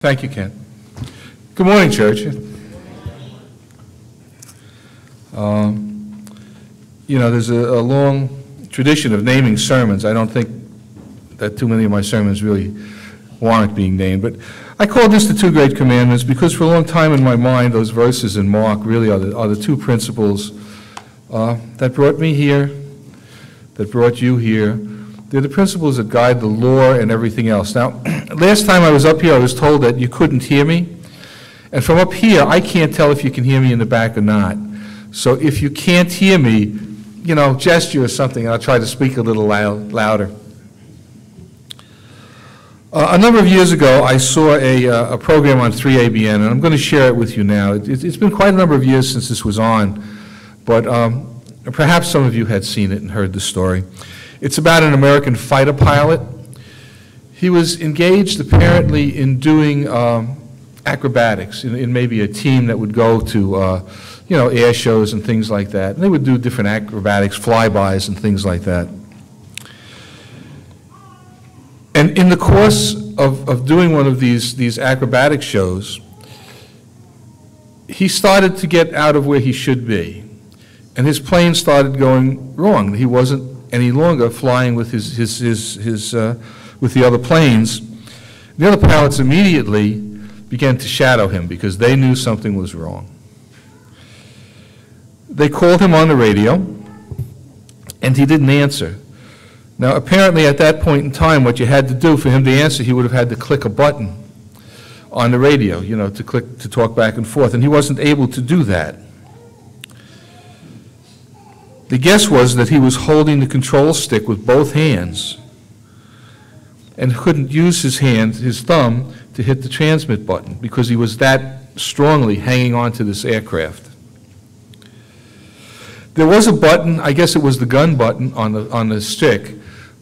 Thank you, Ken. Good morning, church. You know, there's a long tradition of naming sermons. I don't think that too many of my sermons really warrant being named, but I call this the two great commandments because for a long time in my mind, those verses in Mark really are the two principles that brought me here, that brought you here. They're the principles that guide the law and everything else. Now, last time I was up here, I was told that you couldn't hear me. And from up here, I can't tell if you can hear me in the back or not. So if you can't hear me, you know, gesture or something, and I'll try to speak a little louder. A number of years ago, I saw a program on 3ABN, and I'm going to share it with you now. It's been quite a number of years since this was on, but perhaps some of you had seen it and heard the story. It's about an American fighter pilot. He was engaged apparently in doing acrobatics in maybe a team that would go to you know, air shows and things like that. And they would do different acrobatics, flybys and things like that. And in the course of doing one of these acrobatic shows, he started to get out of where he should be. And his plane started going wrong. He wasn't any longer flying with with the other planes. The other pilots immediately began to shadow him because they knew something was wrong. They called him on the radio, and he didn't answer. Now, apparently at that point in time, what you had to do for him to answer, he would have had to click a button on the radio, you know, to talk back and forth, and he wasn't able to do that. The guess was that he was holding the control stick with both hands and couldn't use his thumb, to hit the transmit button because he was that strongly hanging on to this aircraft. There was a button, I guess it was the gun button on the stick,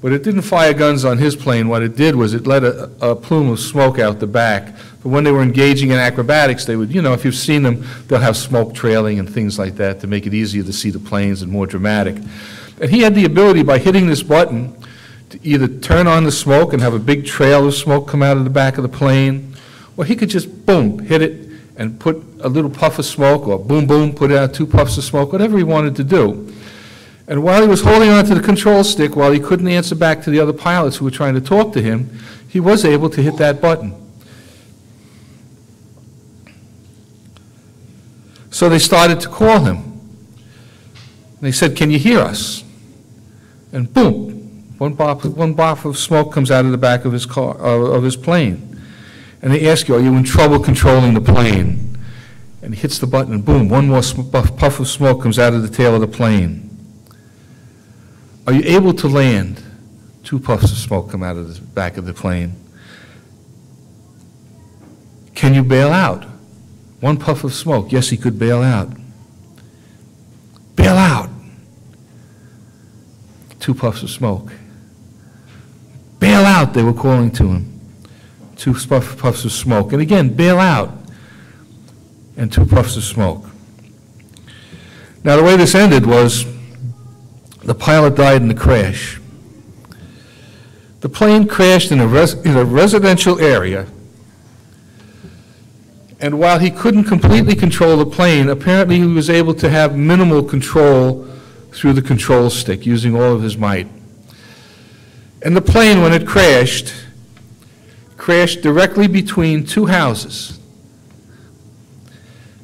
but it didn't fire guns on his plane. What it did was it let a plume of smoke out the back. But when they were engaging in acrobatics, they would, you know, if you've seen them, they'll have smoke trailing and things like that to make it easier to see the planes and more dramatic. And he had the ability, by hitting this button, to either turn on the smoke and have a big trail of smoke come out of the back of the plane, or he could just, boom, hit it and put a little puff of smoke, or boom, boom, put out 2 puffs of smoke, whatever he wanted to do. And while he was holding on to the control stick, while he couldn't answer back to the other pilots who were trying to talk to him, he was able to hit that button. So they started to call him. And they said, "Can you hear us?" And boom, one puff of smoke comes out of the back of his car, of his plane. And they ask you, "Are you in trouble controlling the plane?" And he hits the button, and boom, one more puff of smoke comes out of the tail of the plane. "Are you able to land?" 2 puffs of smoke come out of the back of the plane. "Can you bail out?" 1 puff of smoke. Yes, he could bail out. "Bail out." 2 puffs of smoke. "Bail out," they were calling to him. 2 puffs of smoke. And again, "Bail out." And 2 puffs of smoke. Now, the way this ended was the pilot died in the crash. The plane crashed in a residential area, and while he couldn't completely control the plane, apparently he was able to have minimal control through the control stick, using all of his might. And the plane, when it crashed directly between 2 houses.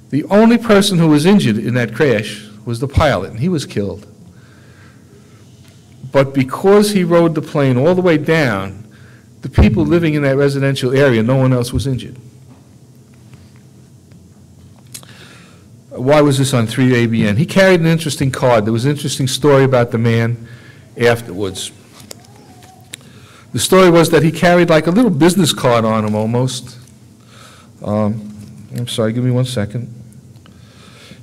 The only person who was injured in that crash was the pilot, and he was killed. But because he rode the plane all the way down, the people living in that residential area, no one else was injured. Why was this on 3ABN? He carried an interesting card. There was an interesting story about the man afterwards. The story was that he carried like a little business card on him almost. I'm sorry, give me 1 second.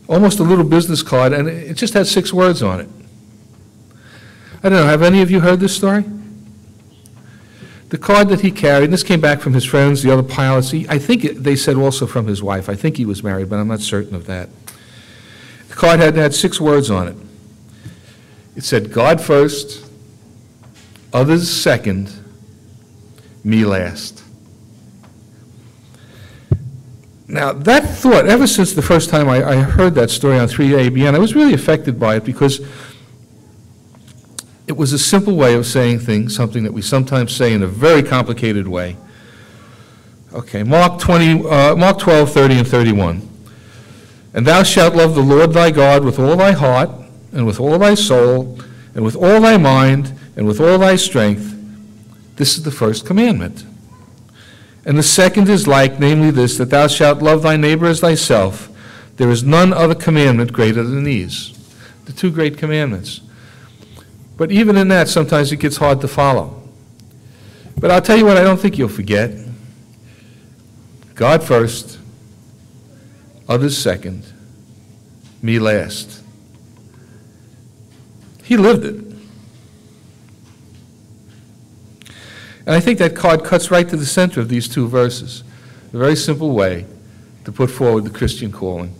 Almost a little business card, and it just had 6 words on it. I don't know, have any of you heard this story? The card that he carried, and this came back from his friends, the other pilots. I think they said also from his wife. I think he was married, but I'm not certain of that. The card had 6 words on it. It said, "God first, others second, me last." Now, that thought, ever since the first time I heard that story on 3ABN, I was really affected by it because it was a simple way of saying things, something that we sometimes say in a very complicated way. Okay, Mark 12, 30 and 31. And thou shalt love the Lord thy God with all thy heart, and with all thy soul, and with all thy mind, and with all thy strength. This is the first commandment. And the second is like, namely this, that thou shalt love thy neighbor as thyself. There is none other commandment greater than these. The two great commandments. But even in that, sometimes it gets hard to follow. But I'll tell you what I don't think you'll forget. God first, others second, me last. He lived it. And I think that card cuts right to the center of these two verses. A very simple way to put forward the Christian calling.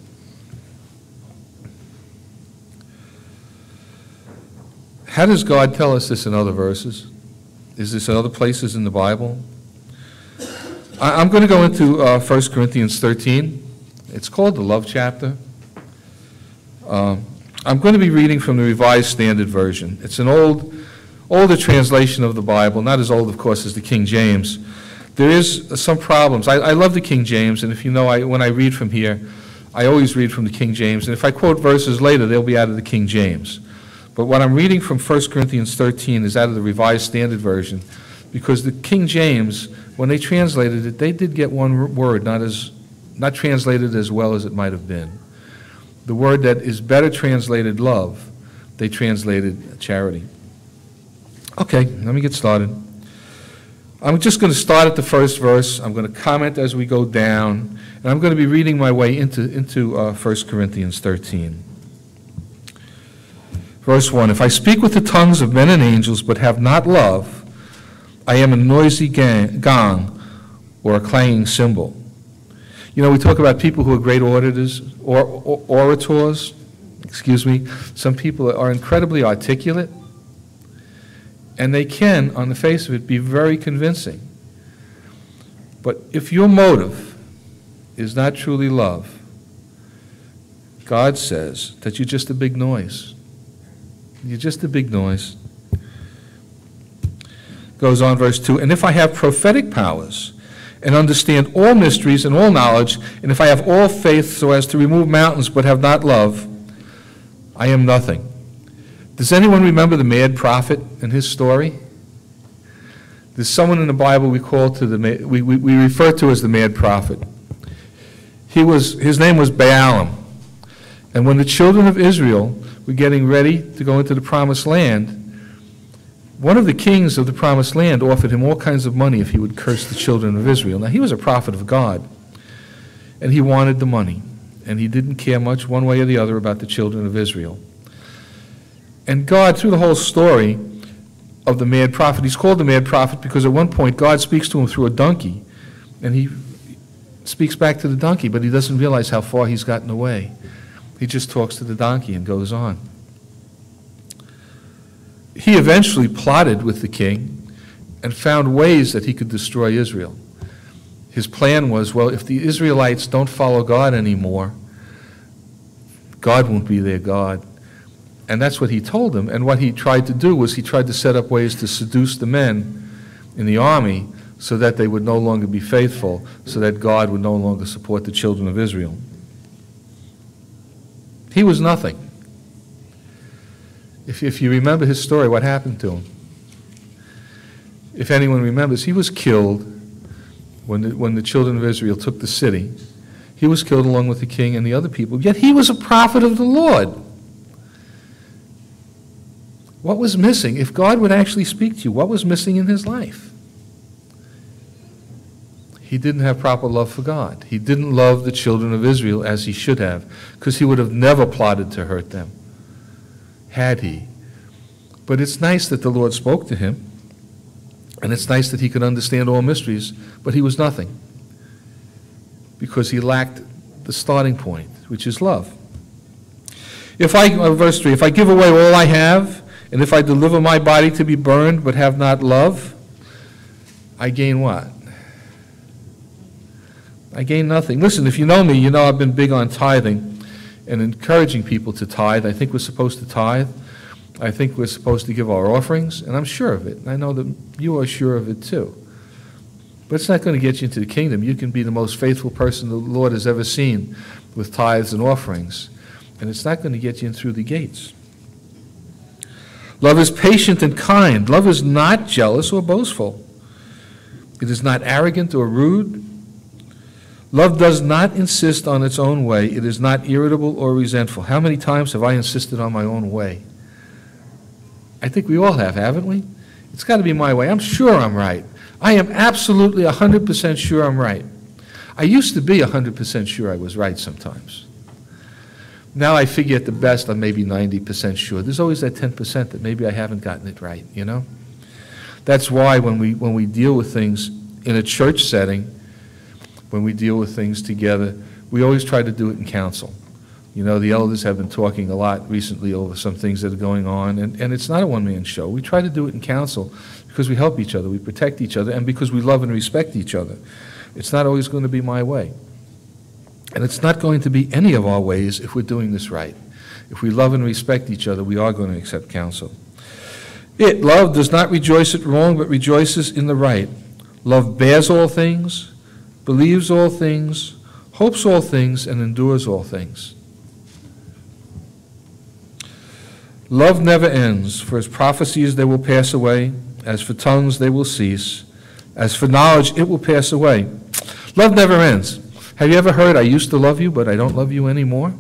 How does God tell us this in other verses? Is this in other places in the Bible? I'm going to go into 1 Corinthians 13. It's called the love chapter. I'm going to be reading from the Revised Standard Version. It's an older translation of the Bible, not as old, of course, as the King James. There is some problems. I love the King James, and if you know, when I read from here, I always read from the King James. And if I quote verses later, they'll be out of the King James. But what I'm reading from 1 Corinthians 13 is out of the Revised Standard Version, because the King James, when they translated it, they did get one word, not translated as well as it might have been. The word that is better translated love, they translated charity. Okay, let me get started. I'm just going to start at the first verse. I'm going to comment as we go down, and I'm going to be reading my way into 1 Corinthians 13. Verse 1, if I speak with the tongues of men and angels, but have not love, I am a noisy gong or a clanging cymbal. You know, we talk about people who are great orators. Some people are incredibly articulate, and they can, on the face of it, be very convincing. But if your motive is not truly love, God says that you're just a big noise. You're just a big noise. Goes on, verse 2, and if I have prophetic powers and understand all mysteries and all knowledge, and if I have all faith so as to remove mountains but have not love, I am nothing. Does anyone remember the mad prophet and his story? There's someone in the Bible we refer to as the mad prophet. His name was Balaam. And when the children of Israel were getting ready to go into the promised land, one of the kings of the promised land offered him all kinds of money if he would curse the children of Israel. Now, he was a prophet of God, and he wanted the money, and he didn't care much one way or the other about the children of Israel. And God, through the whole story of the mad prophet, he's called the mad prophet because at one point God speaks to him through a donkey, and he speaks back to the donkey, but he doesn't realize how far he's gotten away. He just talks to the donkey and goes on. He eventually plotted with the king and found ways that he could destroy Israel. His plan was, well, if the Israelites don't follow God anymore, God won't be their God. And that's what he told them. And what he tried to do was he tried to set up ways to seduce the men in the army so that they would no longer be faithful, so that God would no longer support the children of Israel. He was nothing. If you remember his story, what happened to him? If anyone remembers, he was killed when the children of Israel took the city. He was killed along with the king and the other people, yet he was a prophet of the Lord. What was missing? If God would actually speak to you, what was missing in his life? He didn't have proper love for God. He didn't love the children of Israel as he should have, because he would have never plotted to hurt them, had he. But it's nice that the Lord spoke to him, and it's nice that he could understand all mysteries, but he was nothing, because he lacked the starting point, which is love. Verse 3, if I give away all I have, and if I deliver my body to be burned but have not love, I gain what? I gain nothing. Listen, if you know me, you know I've been big on tithing and encouraging people to tithe. I think we're supposed to tithe. I think we're supposed to give our offerings, and I'm sure of it. And I know that you are sure of it too. But it's not going to get you into the kingdom. You can be the most faithful person the Lord has ever seen with tithes and offerings, and it's not going to get you in through the gates. Love is patient and kind. Love is not jealous or boastful. It is not arrogant or rude. Love does not insist on its own way. It is not irritable or resentful. How many times have I insisted on my own way? I think we all have, haven't we? It's got to be my way. I'm sure I'm right. I am absolutely 100% sure I'm right. I used to be 100% sure I was right sometimes. Now I figure at the best I'm maybe 90% sure. There's always that 10% that maybe I haven't gotten it right, you know? That's why when we deal with things in a church setting, when we deal with things together, we always try to do it in council. You know, the elders have been talking a lot recently over some things that are going on, and it's not a one-man show. We try to do it in council because we help each other, we protect each other, and because we love and respect each other. It's not always going to be my way. And it's not going to be any of our ways if we're doing this right. If we love and respect each other, we are going to accept counsel. Love does not rejoice at wrong, but rejoices in the right. Love bears all things, believes all things, hopes all things, and endures all things. Love never ends, for as prophecies they will pass away, as for tongues they will cease, as for knowledge it will pass away. Love never ends. Have you ever heard, I used to love you, but I don't love you anymore?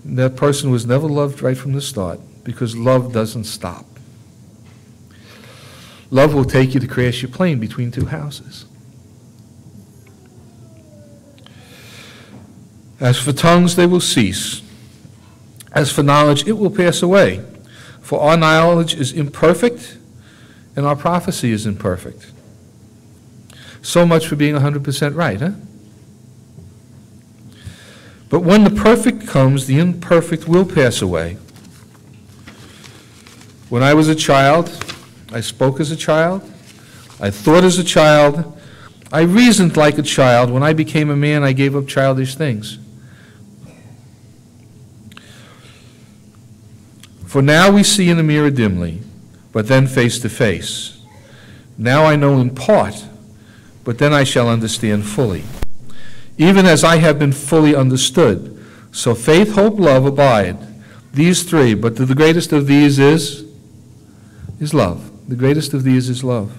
That person was never loved right from the start, because love doesn't stop. Love will take you to crash your plane between two houses. As for tongues, they will cease. As for knowledge, it will pass away. For our knowledge is imperfect, and our prophecy is imperfect. So much for being 100% right, huh? But when the perfect comes, the imperfect will pass away. When I was a child, I spoke as a child, I thought as a child, I reasoned like a child. When I became a man, I gave up childish things. For now we see in a mirror dimly, but then face to face. Now I know in part, but then I shall understand fully, even as I have been fully understood. So faith, hope, love abide, these three, but the greatest of these is love. The greatest of these is love.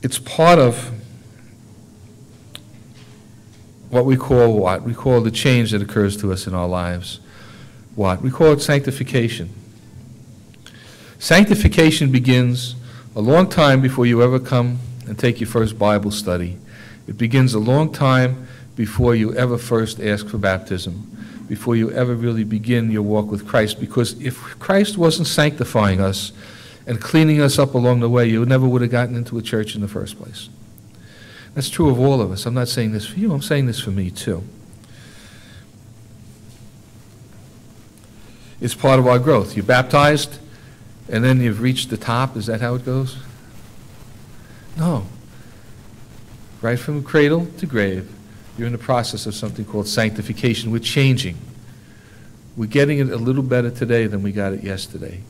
It's part of what we call what? We call the change that occurs to us in our lives. What? We call it sanctification. Sanctification begins a long time before you ever come and take your first Bible study. It begins a long time before you ever first ask for baptism, before you ever really begin your walk with Christ. Because if Christ wasn't sanctifying us and cleaning us up along the way, you never would have gotten into a church in the first place. That's true of all of us. I'm not saying this for you, I'm saying this for me too. It's part of our growth. You're baptized, and then you've reached the top. Is that how it goes? No. Right from cradle to grave, you're in the process of something called sanctification. We're changing. We're getting it a little better today than we got it yesterday.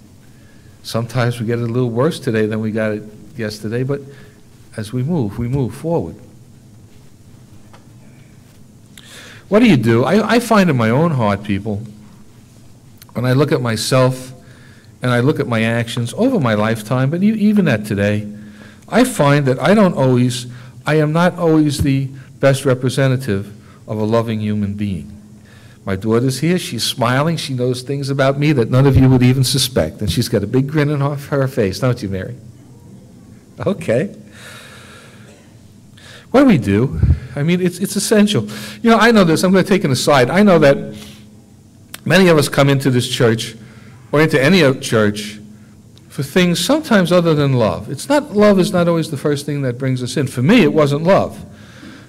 Sometimes we get it a little worse today than we got it yesterday, but as we move forward. What do? I find in my own heart, people, when I look at myself and I look at my actions over my lifetime, but even at today, I find that I am not always the best representative of a loving human being. My daughter's here, she's smiling, she knows things about me that none of you would even suspect, and she's got a big grin on her face, don't you, Mary? Okay. What do we do? I mean, it's essential. You know, I know this, I'm going to take an aside. I know that many of us come into this church, or into any church, for things sometimes other than love. Love is not always the first thing that brings us in. For me, it wasn't love.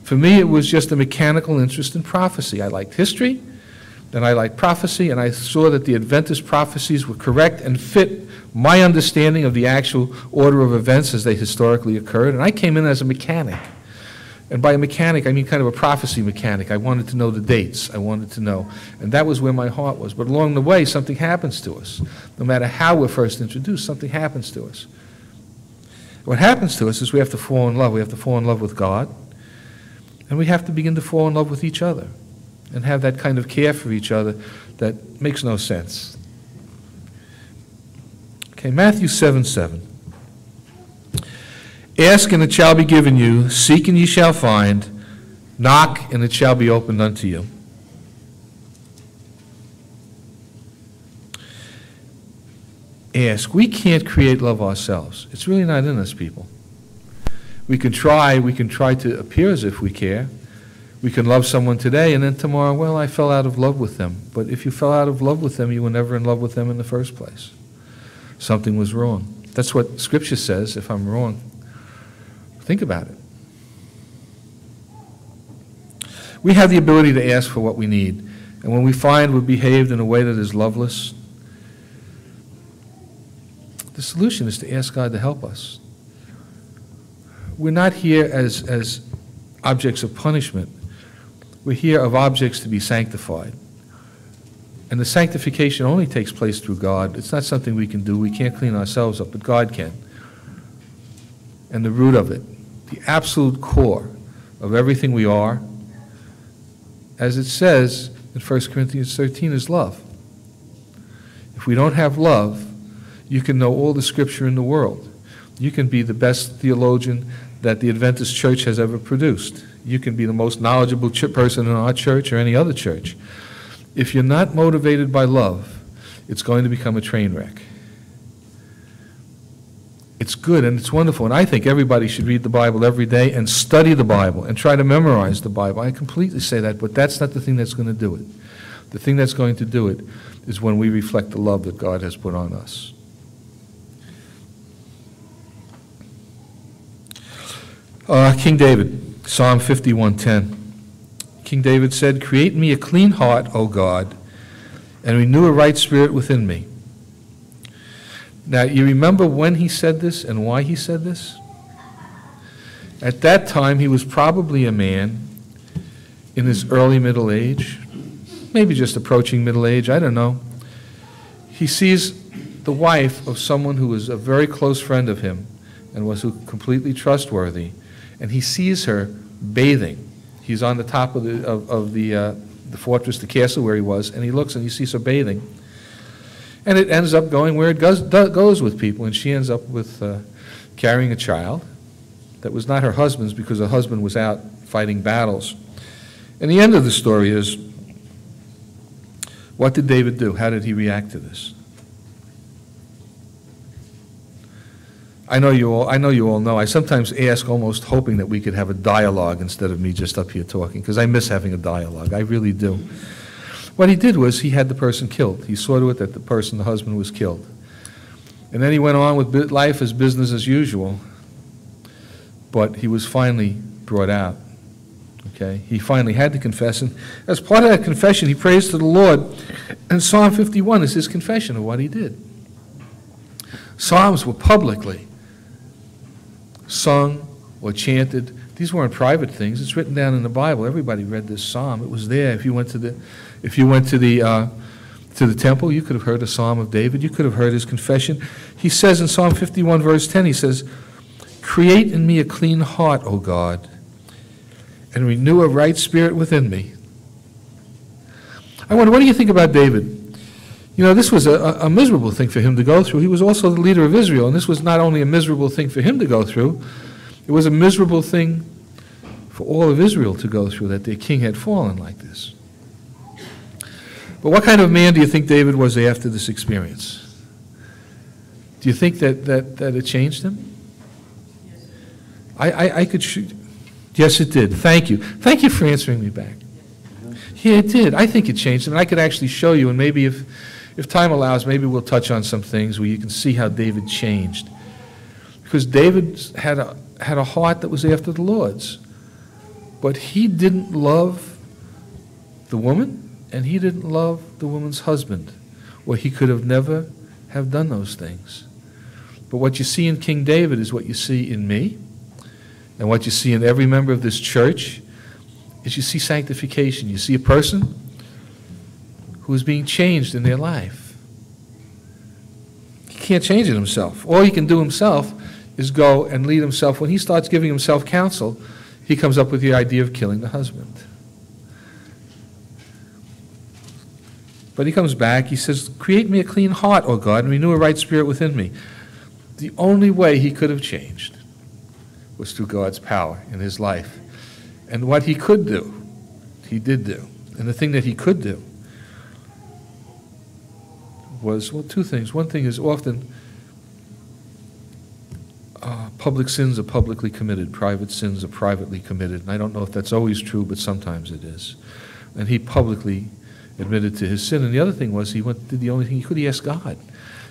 For me, it was just a mechanical interest in prophecy. I liked history, And I like prophecy, and I saw that the Adventist prophecies were correct and fit my understanding of the actual order of events as they historically occurred. And I came in as a mechanic. And by a mechanic, I mean kind of a prophecy mechanic. I wanted to know the dates. I wanted to know. And that was where my heart was. But along the way, something happens to us. No matter how we're first introduced, something happens to us. What happens to us is we have to fall in love. We have to fall in love with God. And we have to begin to fall in love with each other and have that kind of care for each other that makes no sense. Okay, Matthew 7:7. Ask and it shall be given you, seek and ye shall find, knock and it shall be opened unto you. Ask. We can't create love ourselves. It's really not in us, people. We can try to appear as if we care. We can love someone today and then tomorrow, well, I fell out of love with them. But if you fell out of love with them, you were never in love with them in the first place. Something was wrong. That's what Scripture says. If I'm wrong, think about it. We have the ability to ask for what we need. And when we find we've behaved in a way that is loveless, the solution is to ask God to help us. We're not here as objects of punishment. We're here of objects to be sanctified. And the sanctification only takes place through God. It's not something we can do. We can't clean ourselves up, but God can. And the root of it, the absolute core of everything we are, as it says in 1 Corinthians 13, is love. If we don't have love, you can know all the Scripture in the world. You can be the best theologian that the Adventist church has ever produced. You can be the most knowledgeable person in our church or any other church. If you're not motivated by love, it's going to become a train wreck. It's good and it's wonderful, and I think everybody should read the Bible every day and study the Bible and try to memorize the Bible. I completely say that, but that's not the thing that's going to do it. The thing that's going to do it is when we reflect the love that God has put on us. King David, Psalm 51:10. King David said, "Create in me a clean heart, O God, and renew a right spirit within me." Now, you remember when he said this and why he said this? At that time, he was probably a man in his early middle age, maybe just approaching middle age, I don't know. He sees the wife of someone who was a very close friend of him and was completely trustworthy, and he sees her bathing. He's on the top of the fortress, the castle where he was, and he looks and he sees her bathing. And it ends up going where it goes with people, and she ends up with carrying a child that was not her husband's because her husband was out fighting battles. And the end of the story is, what did David do? How did he react to this? I know you all know. I sometimes ask almost hoping that we could have a dialogue instead of me just up here talking, because I miss having a dialogue. I really do. What he did was he had the person killed. He saw to it that the husband was killed. And then he went on with life as business as usual, but he was finally brought out. Okay? He finally had to confess, and as part of that confession, he prays to the Lord, and Psalm 51 is his confession of what he did. Psalms were publicly sung or chanted. These weren't private things. It's written down in the Bible. Everybody read this psalm. It was there. If you went to the temple, you could have heard a psalm of David. You could have heard his confession. He says in Psalm 51, verse 10, he says, "Create in me a clean heart, O God, and renew a right spirit within me." I wonder, what do you think about David? You know, this was a miserable thing for him to go through. He was also the leader of Israel, and this was not only a miserable thing for him to go through, it was a miserable thing for all of Israel to go through, that their king had fallen like this. But what kind of man do you think David was after this experience? Do you think that it changed him? I could shoot. Yes, it did. Thank you. Thank you for answering me back. Yeah, it did. I think it changed him, and I could actually show you, and maybe if time allows, maybe we'll touch on some things where you can see how David changed. Because David had a heart that was after the Lord's. But he didn't love the woman, And he didn't love the woman's husband, or he could have never have done those things. But what you see in King David is what you see in me, and what you see in every member of this church is you see sanctification. You see a person who is being changed in their life. He can't change it himself. All he can do himself is go and lead himself. When he starts giving himself counsel, he comes up with the idea of killing the husband. But he comes back, he says, create me a clean heart, O God, and renew a right spirit within me. The only way he could have changed was through God's power in his life. And what he could do, he did do. And the thing that he could do was, well, two things. One thing is often public sins are publicly committed, private sins are privately committed. And I don't know if that's always true, but sometimes it is. And he publicly admitted to his sin. And the other thing was he did the only thing he could. He asked God.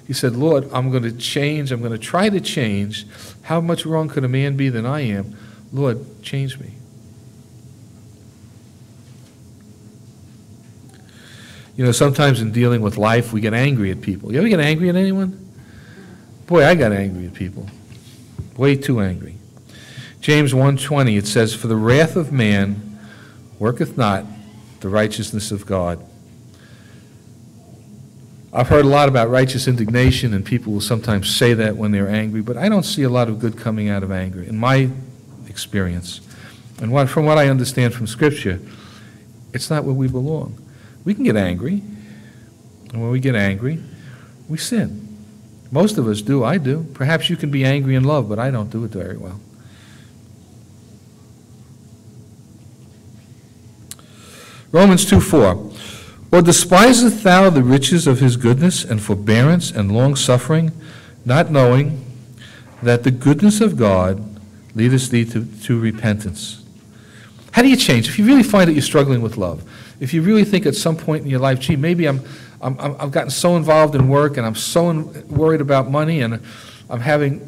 He said, Lord, I'm going to change. I'm going to try to change. How much wrong could a man be than I am? Lord, change me. You know, sometimes in dealing with life, we get angry at people. You ever get angry at anyone? Boy, I got angry at people. Way too angry. James 1:20, it says, for the wrath of man worketh not the righteousness of God. I've heard a lot about righteous indignation, and people will sometimes say that when they're angry, but I don't see a lot of good coming out of anger, in my experience. And from what I understand from Scripture, it's not where we belong. We can get angry, and when we get angry, we sin. Most of us do. I do. Perhaps you can be angry in love, but I don't do it very well. Romans 2:4. Or despiseth thou the riches of his goodness and forbearance and long-suffering, not knowing that the goodness of God leadeth thee to repentance? How do you change? If you really find that you're struggling with love, if you really think at some point in your life, gee, maybe I've gotten so involved in work and I'm so worried about money and I'm having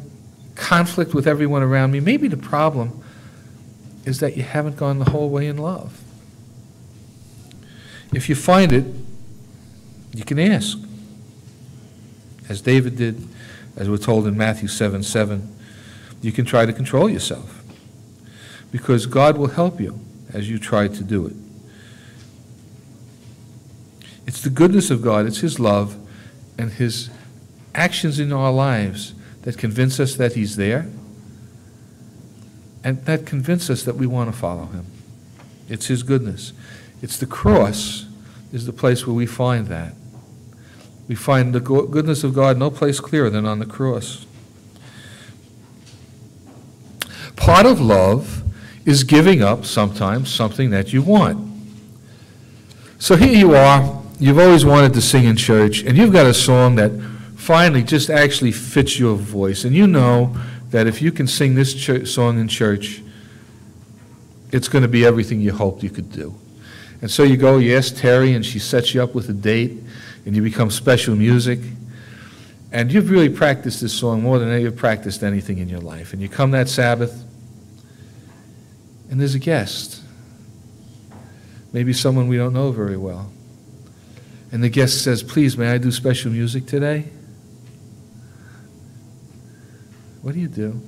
conflict with everyone around me, maybe the problem is that you haven't gone the whole way in love. If you find it, you can ask. As David did, as we're told in Matthew 7:7, you can try to control yourself, because God will help you as you try to do it. It's the goodness of God, it's his love and his actions in our lives that convince us that he's there, and that convince us that we want to follow him. It's his goodness. It's the cross is the place where we find that. We find the goodness of God no place clearer than on the cross. Part of love is giving up sometimes something that you want. So here you are, you've always wanted to sing in church, and you've got a song that finally just actually fits your voice, and you know that if you can sing this song in church, it's going to be everything you hoped you could do. And so you go, you ask Terry, and she sets you up with a date, and you become special music. And you've really practiced this song more than you've practiced anything in your life. And you come that Sabbath, and there's a guest. Maybe someone we don't know very well. And the guest says, please, may I do special music today? What do? You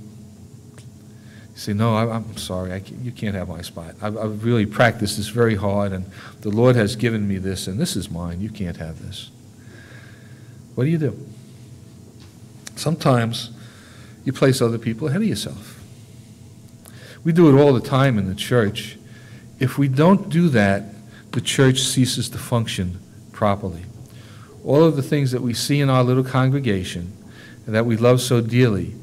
say, no, I'm sorry, you can't have my spot. I've really practiced this very hard, and the Lord has given me this, and this is mine. You can't have this. What do? Sometimes you place other people ahead of yourself. We do it all the time in the church. If we don't do that, the church ceases to function properly. All of the things that we see in our little congregation and that we love so dearly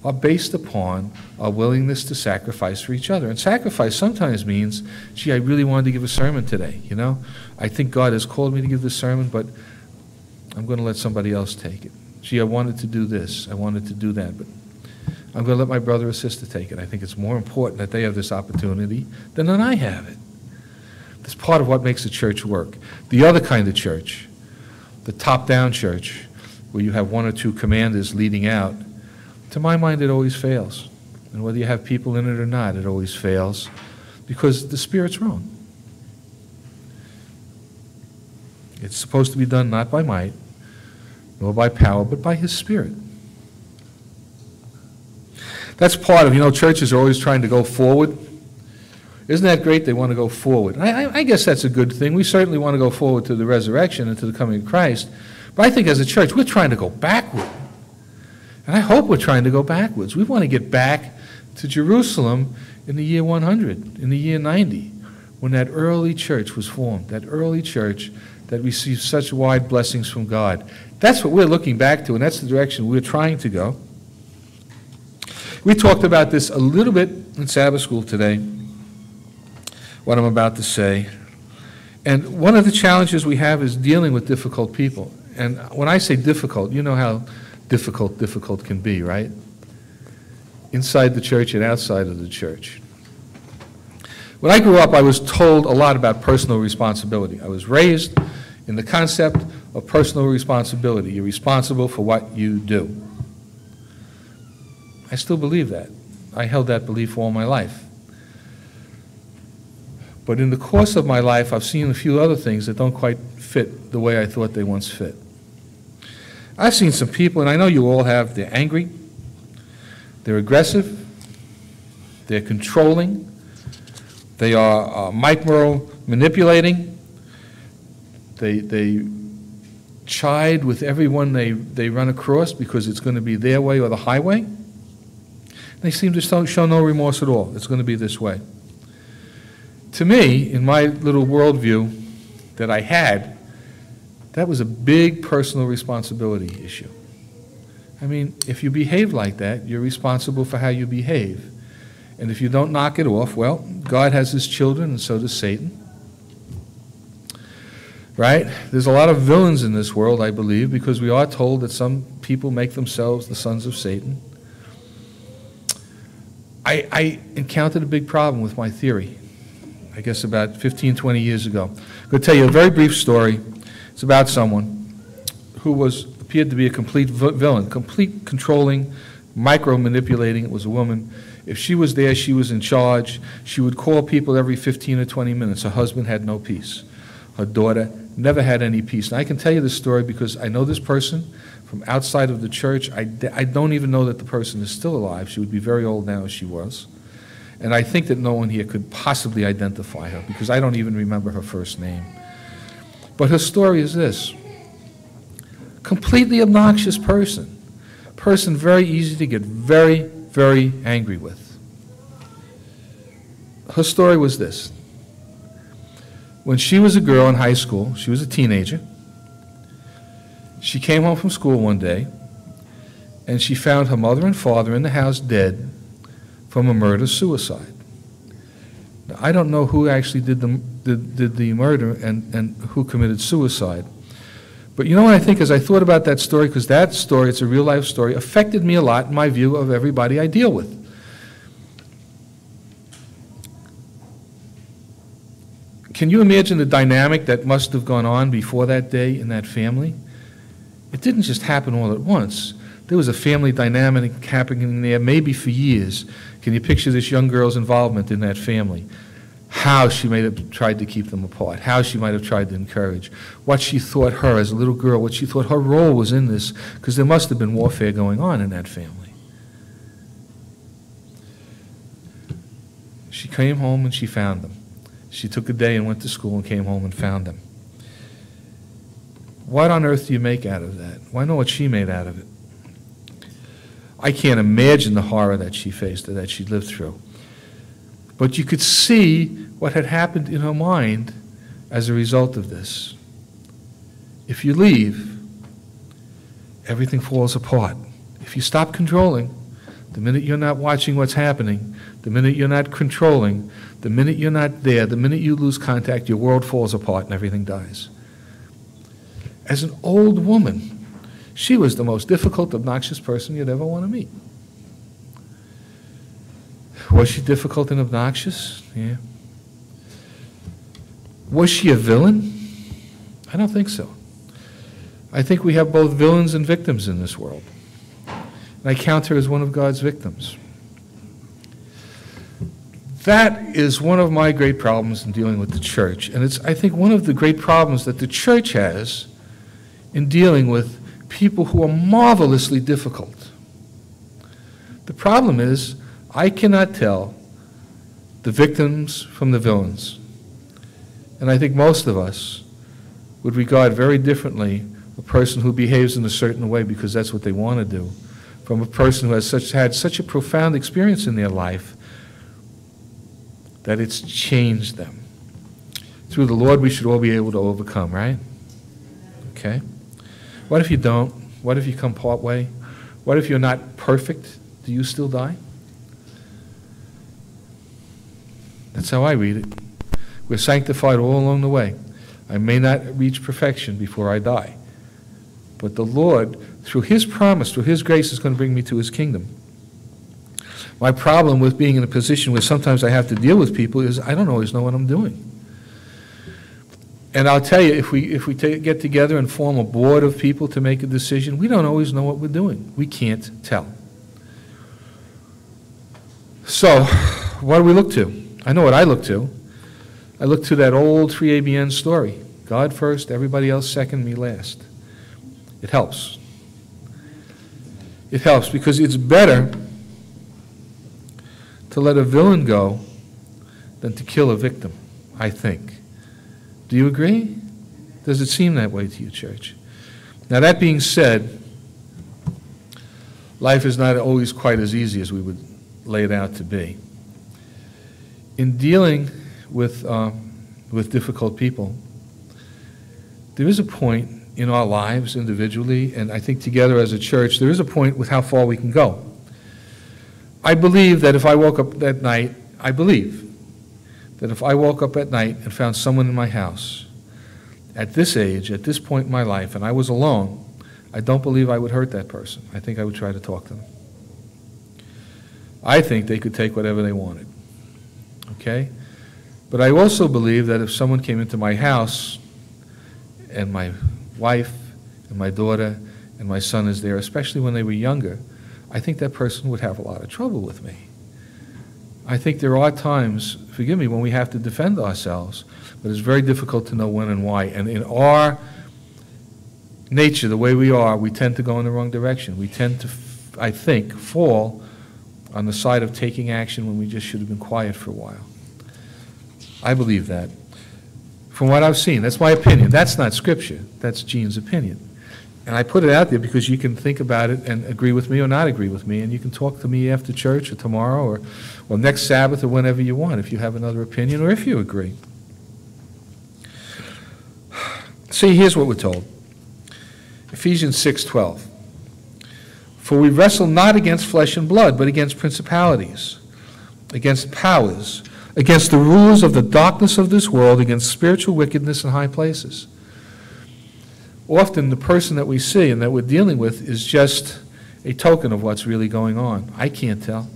are based upon our willingness to sacrifice for each other. And sacrifice sometimes means, gee, I really wanted to give a sermon today, you know? I think God has called me to give this sermon, but I'm going to let somebody else take it. Gee, I wanted to do this, I wanted to do that, but I'm going to let my brother or sister take it. I think it's more important that they have this opportunity than that I have it. That's part of what makes the church work. The other kind of church, the top-down church, where you have one or two commanders leading out, to my mind, it always fails. And whether you have people in it or not, it always fails, because the Spirit's wrong. It's supposed to be done not by might, nor by power, but by His Spirit. That's part of, churches are always trying to go forward. Isn't that great? They want to go forward. I guess that's a good thing. We certainly want to go forward to the resurrection and to the coming of Christ. But I think as a church, we're trying to go backward. And I hope we're trying to go backwards. We want to get back to Jerusalem in the year 100, in the year 90, when that early church was formed, that early church that received such wide blessings from God. That's what we're looking back to, and that's the direction we're trying to go. We talked about this a little bit in Sabbath school today, what I'm about to say. And one of the challenges we have is dealing with difficult people. And when I say difficult, you know how difficult can be, right? Inside the church and outside of the church. When I grew up, I was told a lot about personal responsibility. I was raised in the concept of personal responsibility. You're responsible for what you do. I still believe that. I held that belief all my life. But in the course of my life, I've seen a few other things that don't quite fit the way I thought they once fit. I've seen some people, and I know you all have, they're angry, they're aggressive, they're controlling, they are micro-manipulating, they chide with everyone they run across because it's going to be their way or the highway. They seem to show no remorse at all. It's going to be this way. To me, in my little worldview that I had, that was a big personal responsibility issue. I mean, if you behave like that, you're responsible for how you behave. And if you don't knock it off, well, God has His children, and so does Satan. Right? There's a lot of villains in this world, I believe, because we are told that some people make themselves the sons of Satan. I encountered a big problem with my theory, I guess about 15, 20 years ago. I'm going to tell you a very brief story. It's about someone who appeared to be a complete villain, complete controlling, micro-manipulating. It was a woman. If she was there, she was in charge. She would call people every 15 or 20 minutes. Her husband had no peace. Her daughter never had any peace. And I can tell you this story because I know this person from outside of the church. I don't even know that the person is still alive. She would be very old now as she was. And I think that no one here could possibly identify her because I don't even remember her first name. But her story is this. Completely obnoxious person. Person very easy to get very, very angry with. Her story was this. When she was a girl in high school, she was a teenager, she came home from school one day and she found her mother and father in the house dead from a murder-suicide. Now, I don't know who actually did the murder and who committed suicide. But you know what I think as I thought about that story, because that story, it's a real-life story, affected me a lot in my view of everybody I deal with. Can you imagine the dynamic that must have gone on before that day in that family? It didn't just happen all at once. There was a family dynamic happening there maybe for years. Can you picture this young girl's involvement in that family? How she might have tried to keep them apart, how she might have tried to encourage, what she thought her as a little girl, what she thought her role was in this, because there must have been warfare going on in that family. She came home and she found them. She took a day and went to school and came home and found them. What on earth do you make out of that? Well, I know what she made out of it. I can't imagine the horror that she faced or that she lived through. But you could see what had happened in her mind as a result of this. If you leave, everything falls apart. If you stop controlling, the minute you're not watching what's happening, the minute you're not controlling, the minute you're not there, the minute you lose contact, your world falls apart and everything dies. As an old woman, she was the most difficult, obnoxious person you'd ever want to meet. Was she difficult and obnoxious? Yeah. Was she a villain? I don't think so. I think we have both villains and victims in this world. And I count her as one of God's victims. That is one of my great problems in dealing with the church. And it's, I think, one of the great problems that the church has in dealing with people who are marvelously difficult. The problem is, I cannot tell the victims from the villains. And I think most of us would regard very differently a person who behaves in a certain way because that's what they want to do, from a person who has had such a profound experience in their life that it's changed them. Through the Lord, we should all be able to overcome, right? Okay? What if you don't? What if you come part way? What if you're not perfect? Do you still die? That's how I read it. We're sanctified all along the way. I may not reach perfection before I die, but the Lord, through His promise, through His grace, is going to bring me to His kingdom. My problem with being in a position where sometimes I have to deal with people is I don't always know what I'm doing. And I'll tell you, if we get together and form a board of people to make a decision, we don't always know what we're doing. We can't tell. So, what do we look to? I know what I look to. I look to that old 3ABN story. God first, everybody else second, me last. It helps. It helps because it's better to let a villain go than to kill a victim, I think. Do you agree? Does it seem that way to you, church? Now, that being said, life is not always quite as easy as we would lay it out to be. In dealing with difficult people, there is a point in our lives individually, and I think together as a church, there is a point with how far we can go. I believe that if I woke up that night, and found someone in my house at this age, at this point in my life, and I was alone, I don't believe I would hurt that person. I think I would try to talk to them. I think they could take whatever they wanted. Okay? But I also believe that if someone came into my house and my wife and my daughter and my son is there, especially when they were younger, I think that person would have a lot of trouble with me. I think there are times, forgive me, when we have to defend ourselves, but it's very difficult to know when and why. And in our nature, the way we are, we tend to go in the wrong direction. We tend to, I think, fall on the side of taking action when we just should have been quiet for a while. I believe that. From what I've seen, that's my opinion. That's not Scripture. That's Gene's opinion. And I put it out there because you can think about it and agree with me or not agree with me, and you can talk to me after church or tomorrow or next Sabbath or whenever you want if you have another opinion or if you agree. See, here's what we're told. Ephesians 6:12. For we wrestle not against flesh and blood, but against principalities, against powers, against the rulers of the darkness of this world, against spiritual wickedness in high places. Often the person that we see and that we're dealing with is just a token of what's really going on. I can't tell.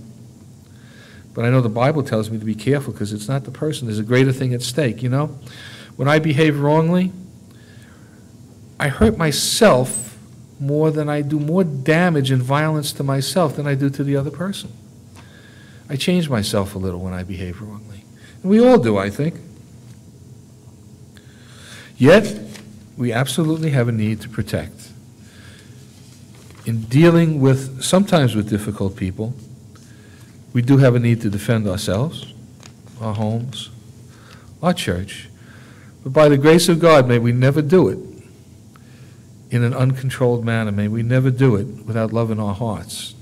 But I know the Bible tells me to be careful because it's not the person. There's a greater thing at stake, you know? When I behave wrongly, I hurt myself more damage and violence to myself than I do to the other person. I change myself a little when I behave wrongly. And we all do, I think. Yet, we absolutely have a need to protect. In dealing with, sometimes with difficult people, we do have a need to defend ourselves, our homes, our church. But by the grace of God, may we never do it in an uncontrolled manner. May we never do it without love in our hearts.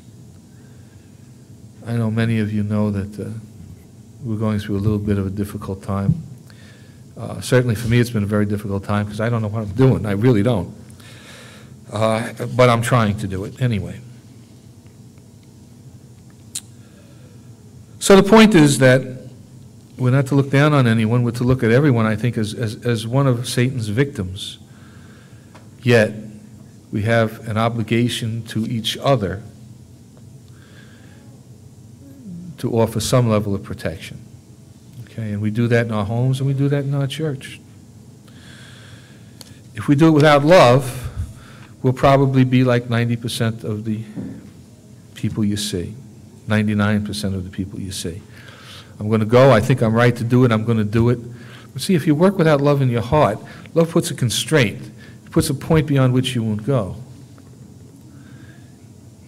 I know many of you know that we're going through a little bit of a difficult time. Certainly for me it's been a very difficult time because I don't know what I'm doing. I really don't. But I'm trying to do it anyway. So the point is that we're not to look down on anyone. We're to look at everyone, I think, as one of Satan's victims. Yet we have an obligation to each other to offer some level of protection. Okay, and we do that in our homes and we do that in our church. If we do it without love, we'll probably be like 90% of the people you see, 99% of the people you see. I'm going to go. I think I'm right to do it. I'm going to do it. But see, if you work without love in your heart, love puts a constraint. It puts a point beyond which you won't go.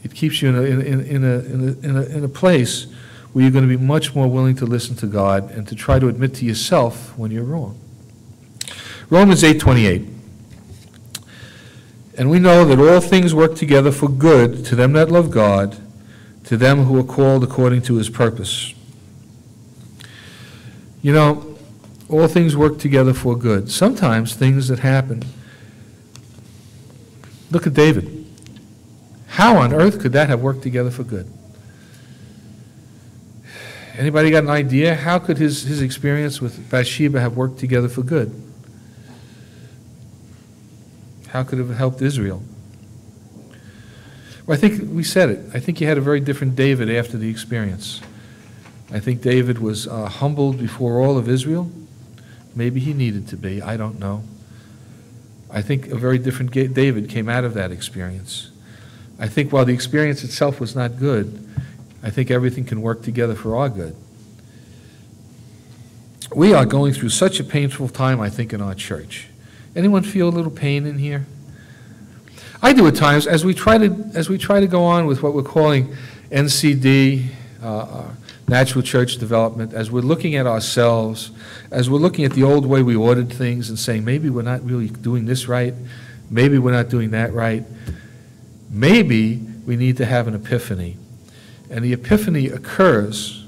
It keeps you in a place where you're going to be much more willing to listen to God and to try to admit to yourself when you're wrong. Romans 8:28. And we know that all things work together for good to them that love God, to them who are called according to his purpose. You know, all things work together for good. Sometimes things that happen. Look at David. How on earth could that have worked together for good? Anybody got an idea? How could his experience with Bathsheba have worked together for good? How could it have helped Israel? Well, I think we said it. I think you had a very different David after the experience. I think David was humbled before all of Israel. Maybe he needed to be. I don't know. I think a very different David came out of that experience. I think while the experience itself was not good, I think everything can work together for our good. We are going through such a painful time, I think, in our church. Anyone feel a little pain in here? I do at times, as we try to go on with what we're calling NCD, natural church development, as we're looking at ourselves, as we're looking at the old way we ordered things and saying, maybe we're not really doing this right, maybe we're not doing that right, maybe we need to have an epiphany. And the epiphany occurs,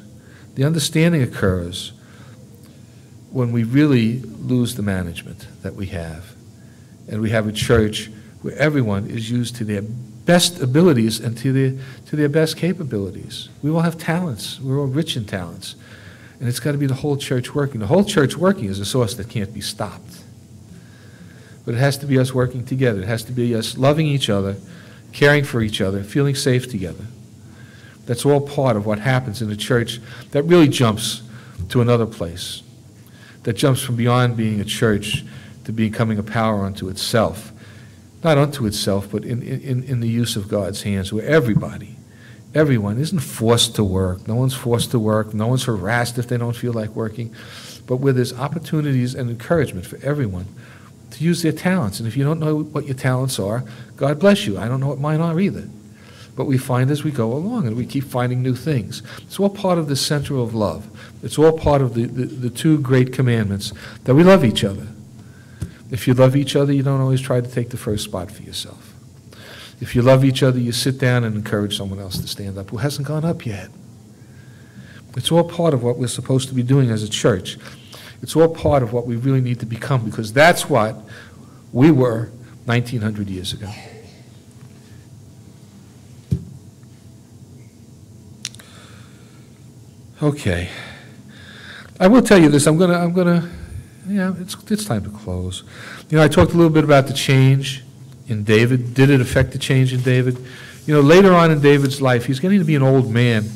the understanding occurs, when we really lose the management that we have. And we have a church where everyone is used to their best abilities and to their best capabilities. We all have talents. We're all rich in talents. And it's got to be the whole church working. The whole church working is a source that can't be stopped. But it has to be us working together. It has to be us loving each other, caring for each other, feeling safe together. That's all part of what happens in a church that really jumps to another place, that jumps from beyond being a church to becoming a power unto itself. Not unto itself, but in the use of God's hands, where everyone isn't forced to work. No one's forced to work. No one's harassed if they don't feel like working. But where there's opportunities and encouragement for everyone to use their talents. And if you don't know what your talents are, God bless you. I don't know what mine are either. But we find as we go along, and we keep finding new things. It's all part of the center of love. It's all part of the two great commandments, that we love each other. If you love each other, you don't always try to take the first spot for yourself. If you love each other, you sit down and encourage someone else to stand up who hasn't gone up yet. It's all part of what we're supposed to be doing as a church. It's all part of what we really need to become, because that's what we were 1,900 years ago. Okay. I will tell you this. It's time to close. You know, I talked a little bit about the change in David. Did it affect the change in David? You know, later on in David's life, he's getting to be an old man.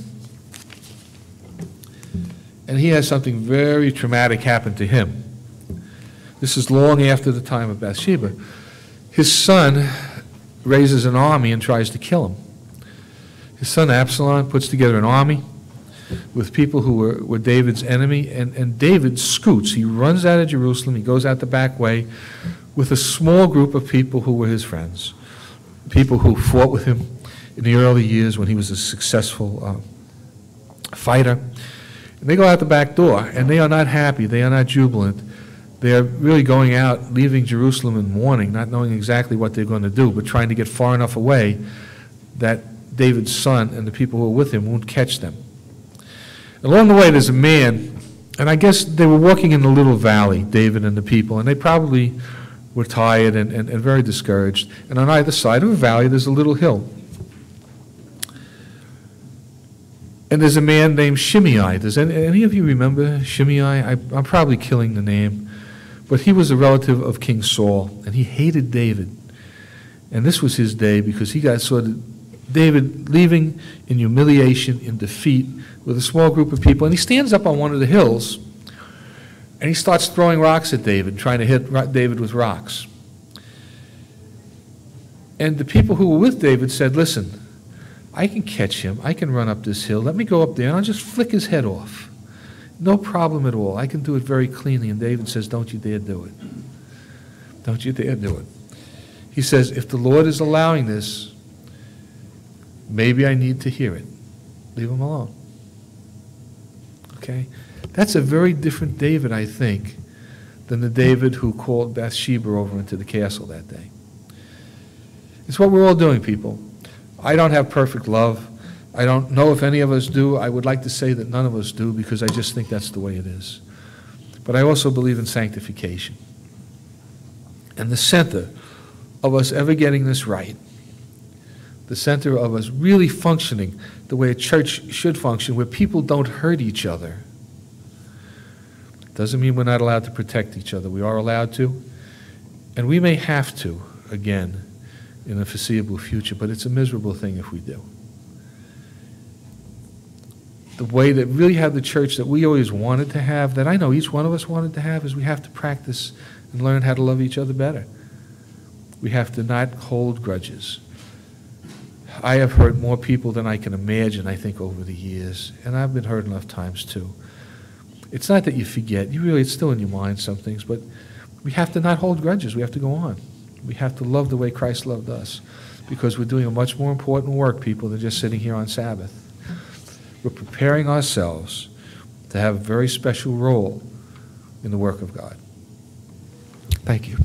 And he has something very traumatic happen to him. This is long after the time of Bathsheba. His son raises an army and tries to kill him. His son Absalom puts together an army with people who were David's enemy, and David scoots. He runs out of Jerusalem. He goes out the back way with a small group of people who were his friends, people who fought with him in the early years when he was a successful fighter. And they go out the back door, and they are not happy. They are not jubilant. They are really going out, leaving Jerusalem in mourning, not knowing exactly what they're going to do, but trying to get far enough away that David's son and the people who are with him won't catch them. Along the way, there's a man, and I guess they were walking in the little valley, David and the people, and they probably were tired and very discouraged. And on either side of a valley, there's a little hill. And there's a man named Shimei. Does any of you remember Shimei? I'm probably killing the name. But he was a relative of King Saul, and he hated David. And this was his day, because he saw David leaving in humiliation, in defeat, with a small group of people. And he stands up on one of the hills, and he starts throwing rocks at David, trying to hit David with rocks. And the people who were with David said, listen, I can catch him. I can run up this hill. Let me go up there, and I'll just flick his head off. No problem at all. I can do it very cleanly. And David says, don't you dare do it. Don't you dare do it. He says, if the Lord is allowing this, maybe I need to hear it. Leave him alone. Okay? That's a very different David, I think, than the David who called Bathsheba over into the castle that day. It's what we're all doing, people. I don't have perfect love. I don't know if any of us do. I would like to say that none of us do, because I just think that's the way it is. But I also believe in sanctification. And the center of us ever getting this right, the center of us really functioning the way a church should function, where people don't hurt each other, doesn't mean we're not allowed to protect each other. We are allowed to, and we may have to, again, in the foreseeable future, but it's a miserable thing if we do. The way that really have the church that we always wanted to have, that I know each one of us wanted to have, is we have to practice and learn how to love each other better. We have to not hold grudges. I have hurt more people than I can imagine, I think, over the years, and I've been hurt enough times too. It's not that you forget. It's still in your mind, some things, but we have to not hold grudges. We have to go on. We have to love the way Christ loved us, because we're doing a much more important work, people, than just sitting here on Sabbath. We're preparing ourselves to have a very special role in the work of God. Thank you.